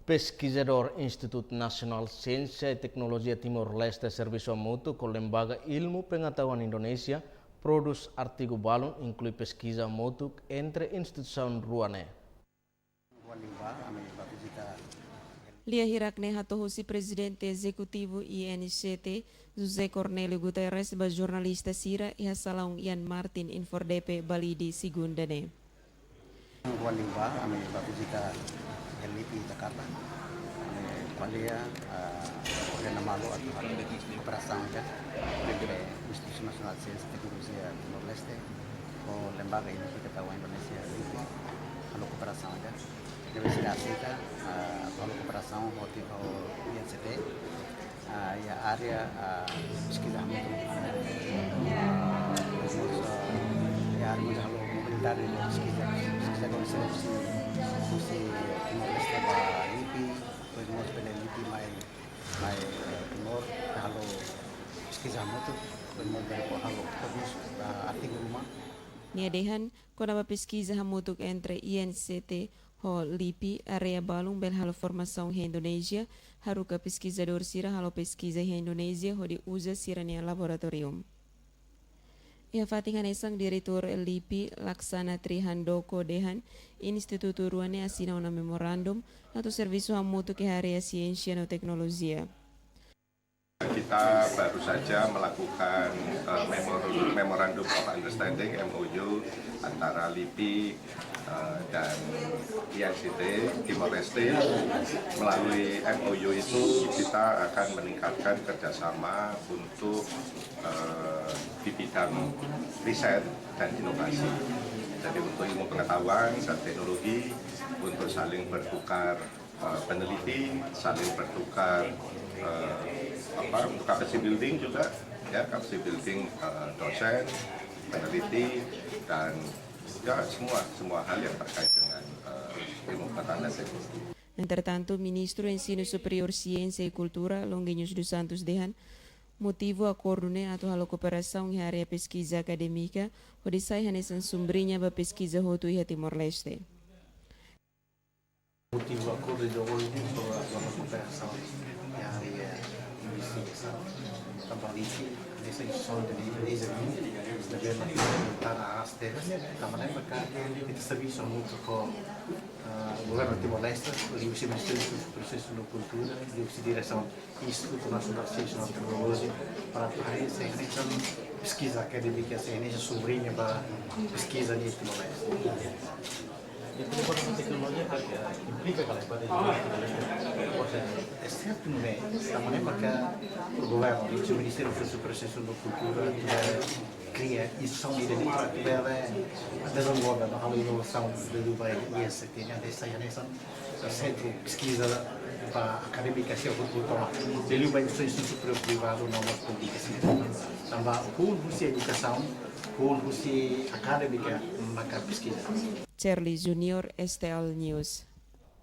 Pesquisador Instituto Nasional Ciência e Tecnologia Timor-Leste Serviço Mútuo com Lembaga Ilmu Pengetahuan Indonesia produz artigo balon inclui pesquisa mútua entre instituição ruane. Lia Hirakne hatohusi Presidente Executivo INCT José Cornélio Guterres ba jornalista Sira iha salaung Ian Martin Infordepe Bali di Sigundane. Juan Limba, ame visita LIPI Jakarta, ame Kuala, Kena Malu atau Perasaan ya, dari Institusi Nasional Sains Teknologi Timor Leste, lembaga ini kita tahu Indonesia LIPI, kalau Perasaan ya, Universidade kita, kalau Perasaan motif INCT, ya area sekitar itu, ya area kalau dari sekitar si Timor Leste ba LIPI, pwede pala LIPI may Timor halo sekitar itu pwede dari po halo produs artigo rumah. Niadehan konaba pesquisa hamutuk entre INCT ho LIPI area balung bel halo formação em Indonésia haruka pesquisador sira halo pesquisa em Indonésia ho di usa sirania laboratorium. Ia fatingan esang direktur LIPI Laksana Trihandoko Dehan Instituto Ruane asina una memorandum atau serviço hamutu ke area siensia no teknologia. Kita baru saja melakukan Memorandum of Understanding MOU antara LIPI dan INCT Timor Leste. Melalui MOU itu kita akan meningkatkan kerjasama untuk di bidang riset dan inovasi. Jadi untuk ilmu pengetahuan dan teknologi, untuk saling bertukar peneliti, saling bertukar capacity building juga, ya capacity building dosen, peneliti dan ya semua hal yang terkait dengan ilmu pengetahuan dan teknologi. Entretanto, Ministro Ensino Superior Ciência e Cultura, Longuinhos dos Santos Dehan, motivo acordo atau halo cooperação em área pesquisa acadêmica, onde sai hanesan sombrinha ba pesquisa hotu iha Timor-Leste. Motivo acordo de hoje sobre a cooperação em área investigação. Também nessa instituição de Indonésia, na verdade, está na ASTE, também porque esse serviço muito com o governo Timor-Leste, o Ministério do Processo de Cultura, a direção do Instituto Nacional de Ciência e Tecnologia, para a pesquisa acadêmica, a sobrinha para pesquisa em Timor-Leste. Itu ekonomi teknologi implica kalau pada exceto no meio, também porque o governo e o Ministério do Processo de Cultura cria instituição de identidade desenvolve a inovação de Dubai e essa tem a centro de pesquisa para acadêmica se cultural de Dubai instituição superior privado não é pública também por você educação por você acadêmica maka pesquisa. Charlie Junior, STL News.